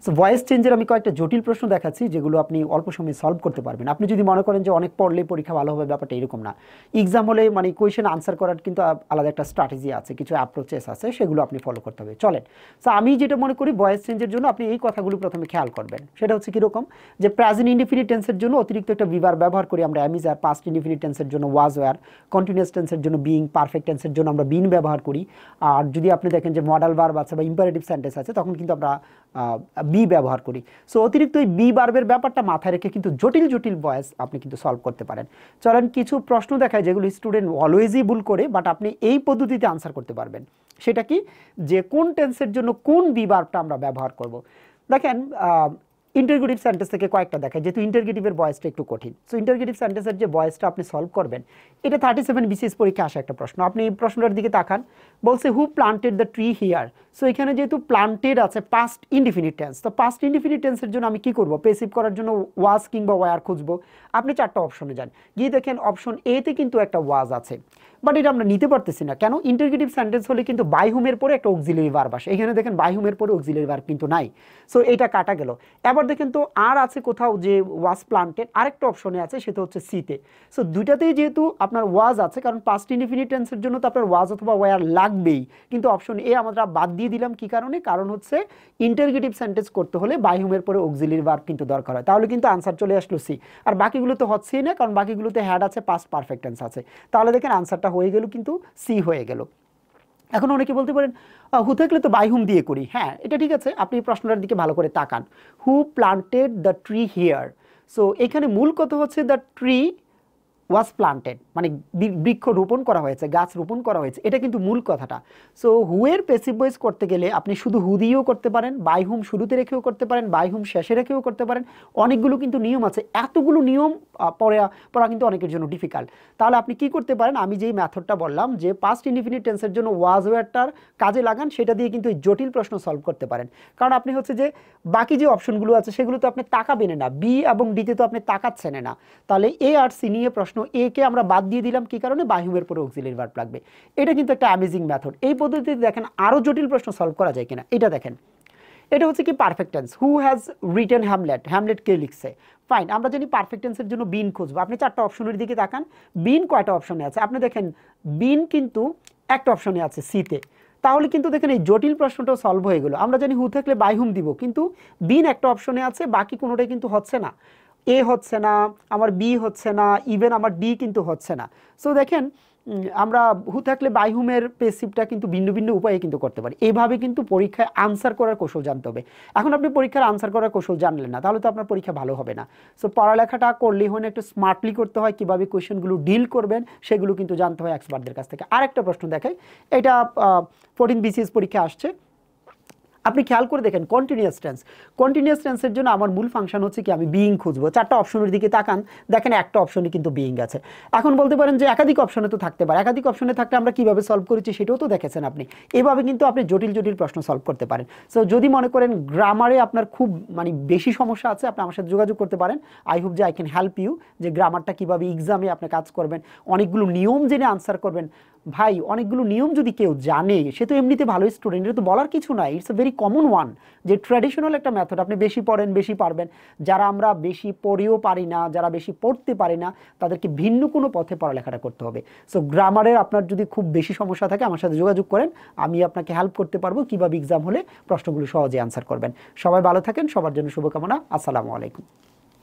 So voice চেঞ্জের আমি কয়েকটা জটিল প্রশ্ন দেখাচ্ছি যেগুলো আপনি অল্প সময়ে সলভ করতে পারবেন। আপনি যদি মনে করেন যে অনেক পড়লে পরীক্ষা ভালো হবে, ব্যাপারটা এরকম না। এক্সাম হলে মানে কোয়েশ্চেন আনসার করার কিন্তু আলাদা একটা স্ট্র্যাটেজি আছে, কিছু অ্যাপ্রোচেস আছে, সেগুলো আপনি ফলো করতে হবে। চলেন, সো আমি যেটা মনে করি ভয়েস চেঞ্জের জন্য আপনি এই কথাগুলো প্রথমে খেয়াল করবেন। সেটা হচ্ছে কীরকম, যে প্রেজেন্ট ইনডিফিনিট টেন্সের জন্য অতিরিক্ত একটা বিভার ব্যবহার করি আমরা অ্যামিজার, পাস্ট ইনডিফিনিট টেন্সের জন্য ওয়াজ ওয়্যার, কন্টিনিউয়াস টেন্সের জন্য বিইং, পারফেক্ট টেন্সের জন্য আমরা বিন ব্যবহার করি। আর যদি আপনি দেখেন যে মডাল ভার্ব আছে বা ইম্পারেটিভ সেন্টেন্স আছে তখন কিন্তু আমরা বি ব্যবহার করি। সো অতিরিক্ত এই বি ভার্বের ব্যাপারটা মাথায় রেখে কিন্তু জটিল জটিল ভয়েস আপনি কিন্তু সলভ করতে পারেন। চলেন কিছু প্রশ্ন দেখায় যেগুলো স্টুডেন্ট অলওয়েজই ভুল করে, বাট আপনি এই পদ্ধতিতে আনসার করতে পারবেন। সেটা কি, যে কোন টেন্সের জন্য কোন বি ভার্বটা আমরা ব্যবহার করব। দেখেন ইন্টারগেটিভ সেন্টেন্স থেকে কয়েকটা দেখায়, যেহেতু ইন্টারগেটিভের ভয়েসটা একটু কঠিন। সো ইন্টারগেটিভ সেন্টেন্সের যে ভয়েসটা আপনি সলভ করবেন, এটা 37 বিসিএস পরীক্ষা আসা একটা প্রশ্ন। আপনি এই প্রশ্নটার দিকে তাকান, বলছে who planted the tree here. So এখানে যেহেতু প্লান্টেড আছে পাস্ট ইনডিফিনিট টেন্স, তো পাস্ট ইনডিফিনিট টেন্সের জন্য আমি কি করব, পেসিভ করার জন্য ওয়াজ কিংবা ওয়ার খুঁজবো। আপনি চারটা অপশনে যান, গিয়ে দেখেন অপশন এতে কিন্তু একটা ওয়াজ আছে, বাট এটা আমরা নিতে পারতেছি না কেন। ইন্টারগেটিভ সেন্টেন্স হলে কিন্তু বাই হুমের পরে একটা অক্সিলারি ভার্ব আসে, এখানে দেখেন বাই হুমের পরে অক্সিলারি ভার্ব কিন্তু নাই। সো এটা কাটা গেল। এবার দেখেন তো আর আছে কোথাও যে ওয়াজ প্লান্টেড, আরেকটা অপশনে আছে, সেটা হচ্ছে সিতে। সো দুইটাতেই যেহেতু আপনার ওয়াজ আছে, কারণ পাস্ট ইনডিফিনিট টেন্সের জন্য তো আপনার ওয়াজ অথবা ওয়ার লাগবেই, কিন্তু অপশন এ আমরা বাদ দিয়ে দিলাম। কি কারণে, কারণ হচ্ছে ইন্টারগেটিভ সেন্টেন্স করতে হলে বাই হুমের পরে অক্সিলারি ভার্ব কিন্তু দরকার হয়, তাহলে কিন্তু আনসার চলে আসলো সি। আর বাকিগুলো তো হচ্ছেই না, কারণ বাকিগুলোতে হ্যাড আছে, পাস্ট পারফেক্ট টেন্স আছে, তাহলে দেখেন আনসারটা হয়ে গেল কিন্তু সি হয়ে গেল। এখন অনেকে বলতে পারেন হু থাকলে তো বাই হুম দিয়ে করি। হ্যাঁ, এটা ঠিক আছে, আপনি প্রশ্নটার দিকে ভালো করে তাকান। Who planted the tree here. So এখানে মূল কথা হচ্ছে দ্য ট্রি ওয়াজ প্লান্টেড, মানে বৃক্ষ রোপণ করা হয়েছে, গাছ রোপণ করা হয়েছে, এটা কিন্তু মূল কথাটা। সো হুয়ের পেসিভ ভয়েস করতে গেলে আপনি শুধু হু দিয়েও করতে পারেন, বাই হুম শুরুতে রেখেও করতে পারেন, বাই হুম শেষে রেখেও করতে পারেন। অনেকগুলো কিন্তু নিয়ম আছে, এতগুলো নিয়ম পড়া কিন্তু অনেকের জন্য ডিফিকাল্ট। তাহলে আপনি কি করতে পারেন, আমি যেই মেথডটা বললাম যে পাস্ট ইনডিফিনিট টেন্সের জন্য ওয়াজ ওয়্যারটার কাজে লাগান, সেটা দিয়ে কিন্তু এই জটিল প্রশ্ন সলভ করতে পারেন। কারণ আপনি হচ্ছে যে বাকি যে অপশনগুলো আছে সেগুলো তো আপনি তাকাবেন না, বি এবং ডিতে তো আপনি তাকাচ্ছেন না, তাহলে এ আর সি নিয়ে প্রশ্ন, এ কে আমরা বাদ দিয়ে দিলাম, কি কারণে, বাই হুমের পরে অক্সিলারি ভার্ব লাগবে। এটা কিন্তু একটা অ্যামেজিং মেথড। এই পদ্ধতিতে দেখেন আরও জটিল প্রশ্ন সলভ করা যায় কিনা। এটা দেখেন, এটা হচ্ছে কি perfect tense, who has written Hamlet, Hamlet কে লিখছে। ফাইন, আমরা জানি পারফেক্ট টেন্সের জন্য বিন খুঁজবো। আপনি চারটা অপশনের দিকে তাকান, বিন কয়টা অপশনে আছে, আপনি দেখেন বিন কিন্তু একটা অপশনে আছে, সিতে। তাহলে কিন্তু দেখেন এই জটিল প্রশ্নটাও সলভ হয়ে গেল। আমরা জানি হু থাকলে বাই হুম দিব, কিন্তু বিন একটা অপশনে আছে, বাকি কোনোটাই কিন্তু হচ্ছে না। এ হচ্ছে না, আমার বি হচ্ছে না, ইভেন আমার ডি কিন্তু হচ্ছে না। সো দেখেন আমরা হু থাকলে বাই হুমের পেসিভটা কিন্তু ভিন্ন ভিন্ন উপায়ে কিন্তু করতে পারি। এইভাবে কিন্তু পরীক্ষায় আনসার করার কৌশল জানতে হবে। এখন আপনি পরীক্ষার আনসার করার কৌশল জানলেন না, তাহলে তো আপনার পরীক্ষা ভালো হবে না। সো পড়ালেখাটা করলেই হয় না, একটু স্মার্টলি করতে হয়। কীভাবে কোয়েশনগুলো ডিল করবেন সেগুলো কিন্তু জানতে হয় এক্সপার্টদের কাছ থেকে। আরেকটা প্রশ্ন দেখাই, এটা 14 বিসিএস পরীক্ষা আসছে। আপনি খেয়াল করে দেখেন কন্টিনিউয়াস টেন্স, কন্টিনিউয়াস টেন্সের জন্য আমার মূল ফাংশন হচ্ছে কি, আমি বিইং খুঁজবো। চারটা অপশনের দিকে তাকান, দেখেন একটা অপশনে কিন্তু বিইং আছে। এখন বলতে পারেন যে একাধিক অপশনে তো থাকতে পারে, একাধিক অপশনে থাকলে আমরা কিভাবে সলভ করেছি সেটাও তো দেখেছেন আপনি। এভাবে কিন্তু আপনি জটিল জটিল প্রশ্ন সলভ করতে পারেন। সো যদি মনে করেন গ্রামারে আপনার খুব মানে বেশি সমস্যা আছে, আপনি আমার সাথে যোগাযোগ করতে পারেন। আই হোপ যে আই ক্যান হেল্প ইউ, যে গ্রামারটা কীভাবে এক্সামে আপনি কাজ করবেন, অনেকগুলো নিয়ম জেনে আনসার করবেন। ভাই, অনেকগুলো নিয়ম যদি কেউ জানে সে তো এমনিতে ভালো স্টুডেন্ট, এটা তো বলার কিছু নাই, it's a very common one. যে ট্র্যাডিশনাল একটা মেথড, আপনি বেশি পড়েন বেশি পারবেন। যারা আমরা বেশি পড়েও পারি না, যারা বেশি পড়তে পারি না, তাদেরকে ভিন্ন কোনো পথে পড়ালেখাটা করতে হবে। সো গ্রামারের আপনার যদি খুব বেশি সমস্যা থাকে আমার সাথে যোগাযোগ করেন, আমি আপনাকে হেল্প করতে পারবো কীভাবে এক্সাম হলে প্রশ্নগুলো সহজে আনসার করবেন। সবাই ভালো থাকেন, সবার জন্য শুভকামনা। আসসালামু আলাইকুম।